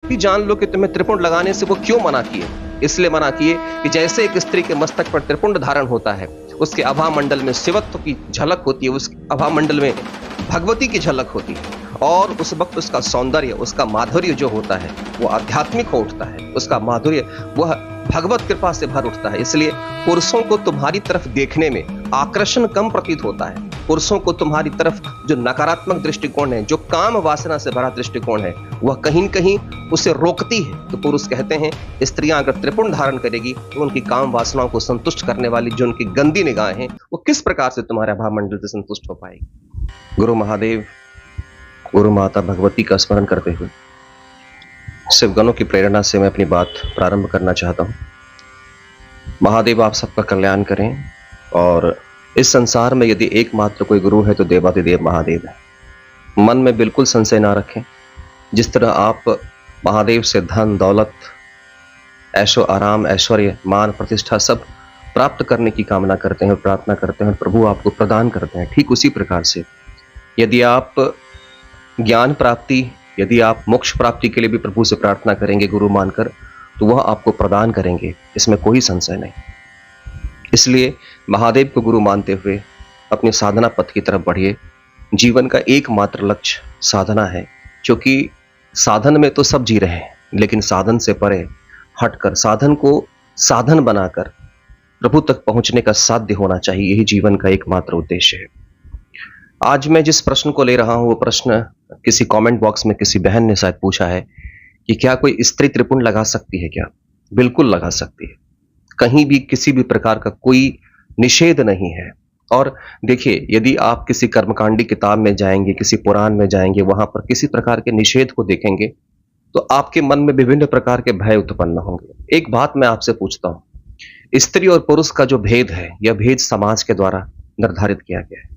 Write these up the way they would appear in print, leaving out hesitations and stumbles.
भी जान लो कि तुम्हें त्रिपुंड लगाने से वो क्यों मना किए। इसलिए मना किए कि जैसे एक स्त्री के मस्तक पर त्रिपुंड धारण होता है, उसके आभा मंडल में शिवत्व की झलक होती है, उस आभा मंडल में भगवती की झलक होती है, और उस वक्त उसका सौंदर्य, उसका माधुर्य जो होता है वो आध्यात्मिक हो उठता है, उसका माधुर्य वह भगवत कृपा से भर उठता है। इसलिए पुरुषों को तुम्हारी तरफ देखने में आकर्षण कम प्रतीत होता है। पुरुषों को तुम्हारी तरफ जो नकारात्मक दृष्टिकोण है, जो काम वासना से भरा दृष्टिकोण है, वह कहीं न कहीं उसे रोकती है। तो पुरुष कहते हैं स्त्रियां अगर त्रिपुंड धारण करेगी तो उनकी काम वासनाओं को संतुष्ट करने वाली जो उनकी गंदी निगाहें हैं, वो किस प्रकार से तुम्हारे भावमंडल से संतुष्ट हो पाएगी। गुरु महादेव, गुरु माता भगवती का स्मरण करते हुए शिवगणों की प्रेरणा से मैं अपनी बात प्रारंभ करना चाहता हूं। महादेव आप सबका कल्याण करें, और इस संसार में यदि एकमात्र कोई गुरु है तो देवाधिदेव महादेव है। मन में बिल्कुल संशय ना रखें। जिस तरह आप महादेव से धन दौलत, ऐशो आराम, ऐश्वर्य, मान, प्रतिष्ठा सब प्राप्त करने की कामना करते हैं, प्रार्थना करते हैं, प्रभु आपको प्रदान करते हैं, ठीक उसी प्रकार से यदि आप ज्ञान प्राप्ति, यदि आप मोक्ष प्राप्ति के लिए भी प्रभु से प्रार्थना करेंगे गुरु मानकर, तो वह आपको प्रदान करेंगे, इसमें कोई संशय नहीं। इसलिए महादेव को गुरु मानते हुए अपने साधना पथ की तरफ बढ़िए। जीवन का एकमात्र लक्ष्य साधना है, क्योंकि साधन में तो सब जी रहे हैं, लेकिन साधन से परे हटकर, साधन को साधन बनाकर प्रभु तक पहुंचने का साध्य होना चाहिए। यही जीवन का एकमात्र उद्देश्य है। आज मैं जिस प्रश्न को ले रहा हूं वो प्रश्न किसी कमेंट बॉक्स में किसी बहन ने शायद पूछा है कि क्या कोई स्त्री त्रिपुंड लगा सकती है क्या? बिल्कुल लगा सकती है। कहीं भी किसी भी प्रकार का कोई निषेध नहीं है। और देखिए, यदि आप किसी कर्मकांडी किताब में जाएंगे, किसी पुराण में जाएंगे, वहां पर किसी प्रकार के निषेध को देखेंगे तो आपके मन में विभिन्न प्रकार के भय उत्पन्न होंगे। एक बात मैं आपसे पूछता हूं, स्त्री और पुरुष का जो भेद है, यह भेद समाज के द्वारा निर्धारित किया गया है।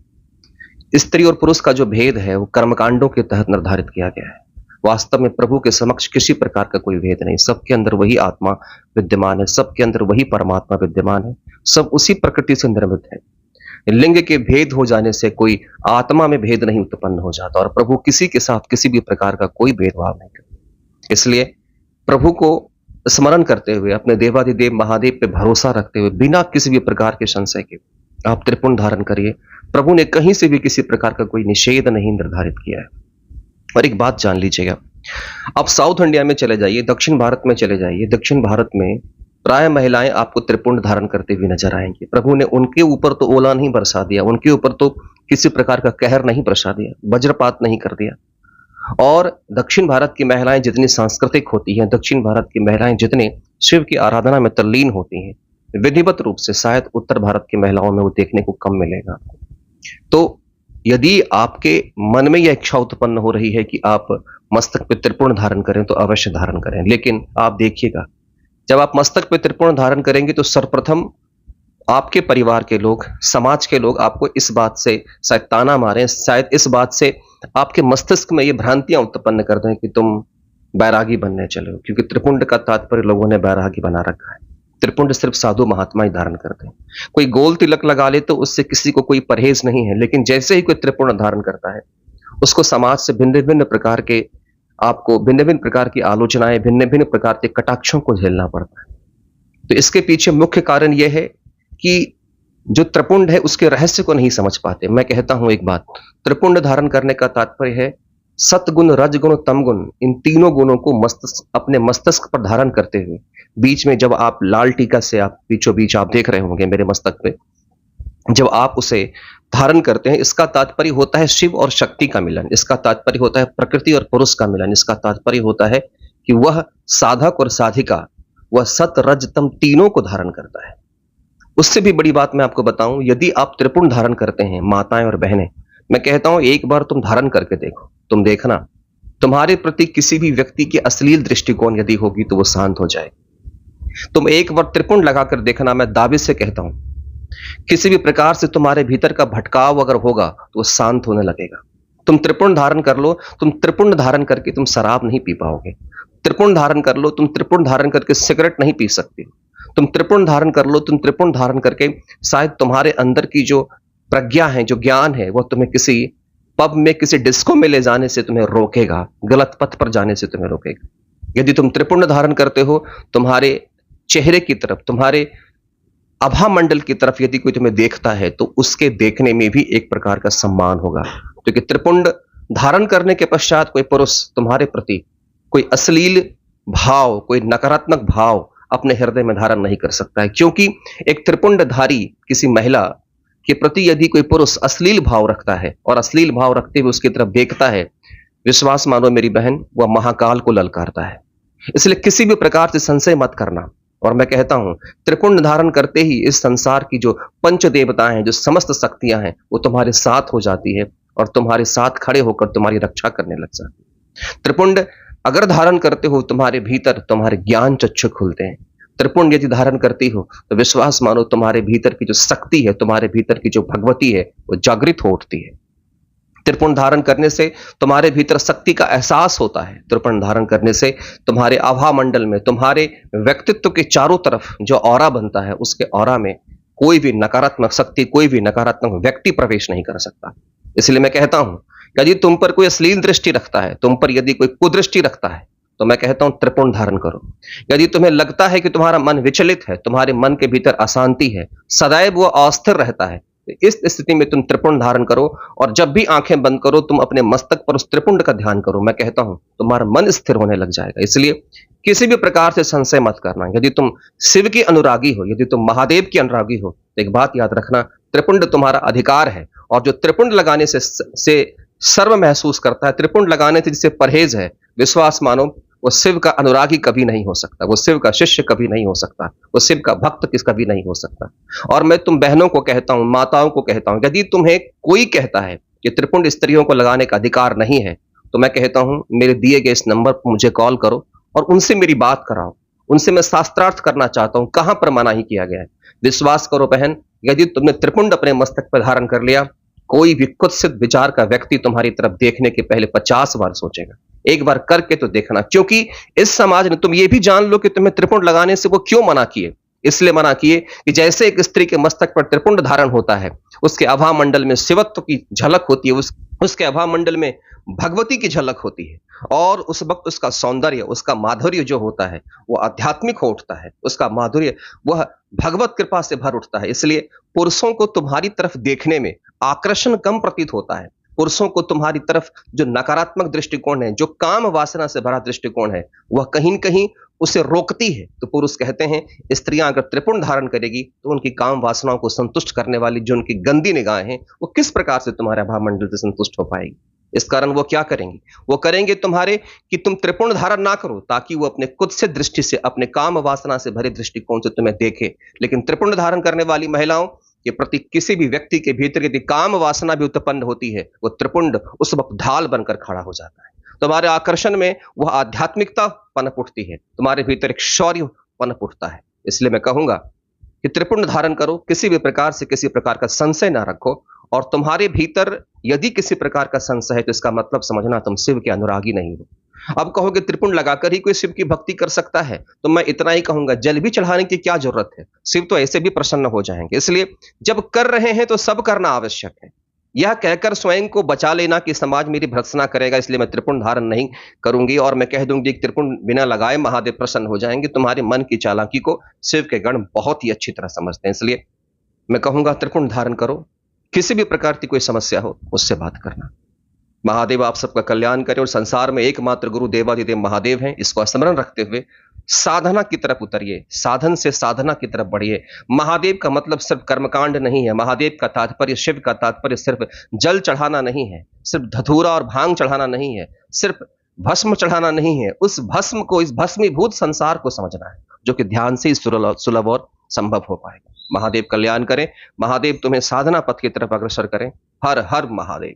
स्त्री और पुरुष का जो भेद है वो कर्मकांडों के तहत निर्धारित किया गया है। वास्तव में प्रभु के समक्ष किसी प्रकार का कोई भेद नहीं। सबके अंदर वही आत्मा विद्यमान है, सबके अंदर वही परमात्मा विद्यमान है, सब उसी प्रकृति से निर्मित है। लिंग के भेद हो जाने से कोई आत्मा में भेद नहीं उत्पन्न हो जाता, और प्रभु किसी के साथ किसी भी प्रकार का कोई भेदभाव नहीं करते। इसलिए प्रभु को स्मरण करते हुए, अपने देवाधिदेव महादेव पे भरोसा रखते हुए, बिना किसी भी प्रकार के संशय के आप त्रिपुंड धारण करिए। प्रभु ने कहीं से भी किसी प्रकार का कोई निषेध नहीं निर्धारित किया है। और एक बात जान लीजिएगा, आप साउथ इंडिया में चले जाइए, दक्षिण भारत में चले जाइए, दक्षिण भारत में प्राय महिलाएं आपको त्रिपुंड धारण करते हुए नजर आएंगी। प्रभु ने उनके ऊपर तो ओला नहीं बरसा दिया, उनके ऊपर तो किसी प्रकार का कहर नहीं बरसा दिया, वज्रपात नहीं कर दिया। और दक्षिण भारत की महिलाएं जितनी सांस्कृतिक होती हैं, दक्षिण भारत की महिलाएं जितने शिव की आराधना में तल्लीन होती हैं, विधिवत रूप से शायद उत्तर भारत की महिलाओं में वो देखने को कम मिलेगा। तो यदि आपके मन में यह इच्छा उत्पन्न हो रही है कि आप मस्तक पे त्रिपुंड धारण करें तो अवश्य धारण करें। लेकिन आप देखिएगा, जब आप मस्तक पे त्रिपुंड धारण करेंगे तो सर्वप्रथम आपके परिवार के लोग, समाज के लोग आपको इस बात से शायद ताना मारें, शायद इस बात से आपके मस्तिष्क में ये भ्रांतियां उत्पन्न कर दें कि तुम बैरागी बनने चले हो, क्योंकि त्रिपुंड का तात्पर्य लोगों ने बैरागी बना रखा है। त्रिपुंड सिर्फ साधु महात्मा ही धारण करते हैं। कोई गोल तिलक लगा ले तो उससे किसी को कोई परहेज नहीं है, लेकिन जैसे ही कोई त्रिपुंड धारण करता है उसको समाज से भिन्न भिन्न प्रकार के, आपको भिन्न भिन्न प्रकार की आलोचनाएं, भिन्न भिन्न प्रकार के कटाक्षों को झेलना पड़ता है। तो इसके पीछे मुख्य कारण यह है कि जो त्रिपुंड है उसके रहस्य को नहीं समझ पाते। मैं कहता हूं एक बात, त्रिपुंड धारण करने का तात्पर्य है सतगुण, रजगुण, तमगुण, इन तीनों गुणों को अपने मस्तिष्क पर धारण करते हुए, बीच में जब आप लाल टीका से आप बीचों बीच आप देख रहे होंगे मेरे मस्तक पे, जब आप उसे धारण करते हैं, इसका तात्पर्य होता है शिव और शक्ति का मिलन, इसका तात्पर्य होता है प्रकृति और पुरुष का मिलन, इसका तात्पर्य होता है कि वह साधक और साधिका, वह सत रज तम तीनों को धारण करता है। उससे भी बड़ी बात मैं आपको बताऊं, यदि आप त्रिपुंड धारण करते हैं, माताएं और बहनें, मैं कहता हूं एक बार तुम धारण करके देखो, तुम देखना तुम्हारे प्रति किसी भी व्यक्ति की अश्लील दृष्टिकोण यदि होगी तो वो शांत हो जाए। तुम एक बार त्रिपुंड लगाकर देखना, मैं दावे से कहता हूं किसी भी प्रकार से तुम्हारे भीतर का भटकाव अगर होगा तो वो शांत होने लगेगा। तुम त्रिपुंड धारण कर लो, तुम त्रिपुंड धारण करके तुम शराब नहीं पी पाओगे। त्रिपुंड धारण कर लो, तुम त्रिपुंड धारण करके सिगरेट नहीं पी सकते। तुम त्रिपुंड धारण कर लो, तुम त्रिपुंड धारण करके शायद तुम्हारे अंदर की जो प्रज्ञा है, जो ज्ञान है, वो तुम्हें किसी पब में, किसी डिस्को में ले जाने से तुम्हें रोकेगा, गलत पथ पर जाने से तुम्हें रोकेगा। यदि तुम त्रिपुंड धारण करते हो, तुम्हारे चेहरे की तरफ, तुम्हारे आभा मंडल की तरफ यदि कोई तुम्हें देखता है तो उसके देखने में भी एक प्रकार का सम्मान होगा, क्योंकि त्रिपुंड धारण करने के पश्चात कोई पुरुष तुम्हारे प्रति कोई अश्लील भाव, कोई नकारात्मक भाव अपने हृदय में धारण नहीं कर सकता है। क्योंकि एक त्रिपुंडधारी किसी महिला के प्रति यदि कोई पुरुष अश्लील भाव रखता है और अश्लील भाव रखते हुए उसकी तरफ देखता है, विश्वास मानो मेरी बहन, वह महाकाल को ललकारता है। इसलिए किसी भी प्रकार से संशय मत करना। और मैं कहता हूं, त्रिपुंड धारण करते ही इस संसार की जो पंच देवताएं हैं, जो समस्त शक्तियां हैं, वो तुम्हारे साथ हो जाती है और तुम्हारे साथ खड़े होकर तुम्हारी रक्षा करने लग जाती है। त्रिपुंड अगर धारण करते हो, तुम्हारे भीतर तुम्हारे ज्ञान चक्षु खुलते हैं। त्रिपुंड यदि धारण करती हो तो विश्वास मानो तुम्हारे भीतर की जो शक्ति है, तुम्हारे भीतर की जो भगवती है, वो जागृत हो उठती है। त्रिपुंड धारण करने से तुम्हारे भीतर शक्ति का एहसास होता है। त्रिपुंड धारण करने से तुम्हारे आभा मंडल में, तुम्हारे व्यक्तित्व के चारों तरफ जो ऑरा बनता है, उसके ऑरा में कोई भी नकारात्मक शक्ति, कोई भी नकारात्मक व्यक्ति प्रवेश नहीं कर सकता। इसलिए मैं कहता हूं, यदि तुम पर कोई अश्लील दृष्टि रखता है, तुम पर यदि कोई कुदृष्टि रखता है, तो मैं कहता हूं त्रिपुंड धारण करो। यदि तुम्हें लगता है कि तुम्हारा मन विचलित है, तुम्हारे मन के भीतर अशांति है, सदैव वो अस्थिर रहता है, इस स्थिति में तुम त्रिपुंड धारण करो और जब भी आंखें बंद करो, तुम अपने मस्तक पर उस त्रिपुंड का ध्यान करो। मैं कहता हूं तुम्हारा मन स्थिर होने लग जाएगा। इसलिए किसी भी प्रकार से संशय मत करना। यदि तुम शिव की अनुरागी हो, यदि तुम महादेव की अनुरागी हो, तो एक बात याद रखना, त्रिपुंड तुम्हारा अधिकार है। और जो त्रिपुंड लगाने से सर्व महसूस करता है, त्रिपुंड लगाने से जिसे परहेज है, विश्वास मानो वो शिव का अनुरागी कभी नहीं हो सकता, वो शिव का शिष्य कभी नहीं हो सकता, वो शिव का भक्त कभी नहीं हो सकता। और मैं तुम बहनों को कहता हूं, माताओं को कहता हूं, यदि तुम्हें कोई कहता है कि त्रिपुंड स्त्रियों को लगाने का अधिकार नहीं है, तो मैं कहता हूं मेरे दिए गए इस नंबर पर मुझे कॉल करो और उनसे मेरी बात कराओ। उनसे मैं शास्त्रार्थ करना चाहता हूं, कहां पर मनाही किया गया है। विश्वास करो बहन, यदि तुमने त्रिपुंड अपने मस्तक पर धारण कर लिया, कोई भी कुत्सित विचार का व्यक्ति तुम्हारी तरफ देखने के पहले 50 बार सोचेगा। एक बार करके तो देखना, क्योंकि इस समाज ने, तुम ये भी जान लो कि तुम्हें त्रिपुंड लगाने से वो क्यों मना किए। इसलिए मना किए कि जैसे एक स्त्री के मस्तक पर त्रिपुंड धारण होता है, उसके आभा मंडल में शिवत्व की झलक होती है, उसके आभा मंडल में भगवती की झलक होती है, और उस वक्त उसका सौंदर्य, उसका माधुर्य जो होता है वो आध्यात्मिक हो उठता है, उसका माधुर्य वह भगवत कृपा से भर उठता है। इसलिए पुरुषों को तुम्हारी तरफ देखने में आकर्षण कम प्रतीत होता है। पुरुषों को तुम्हारी तरफ जो नकारात्मक दृष्टिकोण है, जो काम वासना से भरा दृष्टिकोण है, वह कहीं न कहीं उसे रोकती है। तो पुरुष कहते हैं, स्त्रियां अगर त्रिपुंड धारण करेगी तो उनकी काम वासनाओं को संतुष्ट करने वाली जो उनकी गंदी निगाहें हैं, वो किस प्रकार से तुम्हारे भावमंडल से संतुष्ट हो पाएगी। इस कारण वो क्या करेंगी, वो करेंगे तुम्हारे कि तुम त्रिपुंड धारण ना करो, ताकि वो अपने कुत्सित दृष्टि से, अपने काम वासना से भरे दृष्टिकोण से तुम्हें देखे। लेकिन त्रिपुंड धारण करने वाली महिलाओं के प्रति किसी भी व्यक्ति के भीतर यदि काम वासना भी उत्पन्न होती है, वो त्रिपुंड उस वक्त ढाल बनकर खड़ा हो जाता है। तुम्हारे आकर्षण में वह आध्यात्मिकता पनप उठती है, तुम्हारे भीतर एक शौर्य पनप उठता है। इसलिए मैं कहूंगा कि त्रिपुंड धारण करो, किसी भी प्रकार से किसी प्रकार का संशय ना रखो। और तुम्हारे भीतर यदि किसी प्रकार का संशय है, तो इसका मतलब समझना तुम शिव के अनुरागी नहीं हो। अब कहोगे त्रिपुंड लगाकर ही कोई शिव की भक्ति कर सकता है, तो मैं इतना ही कहूंगा, जल भी चढ़ाने की क्या जरूरत है, शिव तो ऐसे भी प्रसन्न हो जाएंगे। इसलिए जब कर रहे हैं तो सब करना आवश्यक है। यह कहकर स्वयं को बचा लेना कि समाज मेरी भर्त्सना करेगा, इसलिए मैं त्रिपुंड धारण नहीं करूंगी और मैं कह दूंगी कि त्रिपुंड बिना लगाए महादेव प्रसन्न हो जाएंगे, तुम्हारे मन की चालाकी को शिव के गण बहुत ही अच्छी तरह समझते हैं। इसलिए मैं कहूंगा त्रिपुंड धारण करो, किसी भी प्रकार की कोई समस्या हो उससे बात करना। महादेव आप सबका कल्याण करे और संसार में एकमात्र गुरु देवादिदेव महादेव हैं, इसको स्मरण रखते हुए साधना की तरफ उतरिए, साधन से साधना की तरफ बढ़िए। महादेव का मतलब सिर्फ कर्मकांड नहीं है, महादेव का तात्पर्य, शिव का तात्पर्य सिर्फ जल चढ़ाना नहीं है, सिर्फ धतूरा और भांग चढ़ाना नहीं है, सिर्फ भस्म चढ़ाना नहीं है। उस भस्म को, इस भस्मीभूत संसार को समझना है, जो कि ध्यान से सुलभ और संभव हो पाएगा। महादेव कल्याण करें, महादेव तुम्हें साधना पथ की तरफ अग्रसर करें। हर हर महादेव।